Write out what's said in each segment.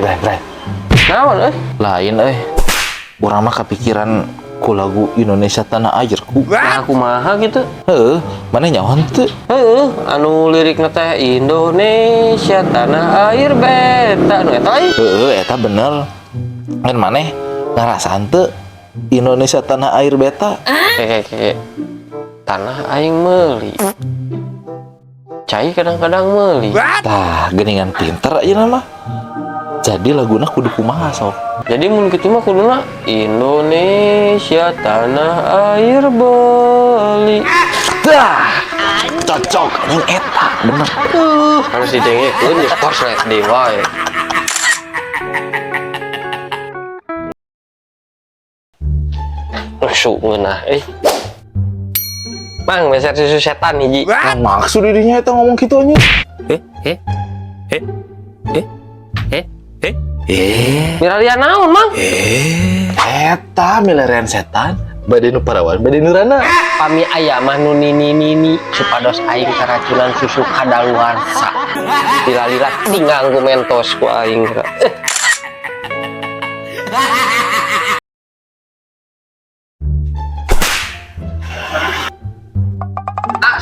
Bray. Naon euy? Lain urang mah kepikiran ku lagu Indonesia Tanah Airku. Nah kumaha gitu? Heuh, mana nyawan teu? Heuh, anu lirikna teh Indonesia tanah air beta nu eta euy. Heuh, eta bener. Ngan maneh ngarasaan teu Indonesia Tanah Air beta? Keke. Tanah aing meuli. Cai kadang-kadang meuli. Tah, geuningan pinter ayeuna mah. Jadi laguna kudu kumaha sok. Jadi mun kitu mah kuduna Indonesia tanah air beli. Dah, cocok yang eta bener. Harus didengekeun ya kos SD wae. Masuk ngeunah Bang, beser susu setan hiji. Nah, maksud dirinya eta ngomong kitu nya. Mirarian naon, Mang? Eta milarian setan, bade nu parawan, bade nu rana. Pami aya mah nu nini supados aing karacunan susu kadaluarsa. Lila-lila tinggal ku mentos ku aing.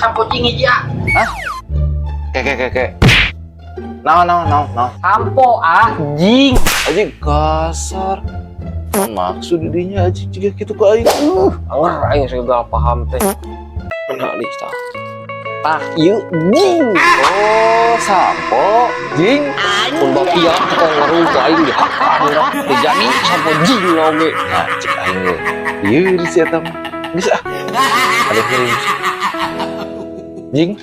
Sampo cing hiji ah. Hah? Keke. Naon. Sampo anjing. Aji kasar. Maksud dirinya aji juga gitu ke aing. Anger aing segala paham teh. Menarik tah. Tah ieu jing. Oh, sampo jing. Mun bapia kok ngaruh ku aing di hakan rek. Jadi sampo jing oge. Nah, cek aing ge. Ieu di si eta mah. Bisa. Ada kirim. Jing.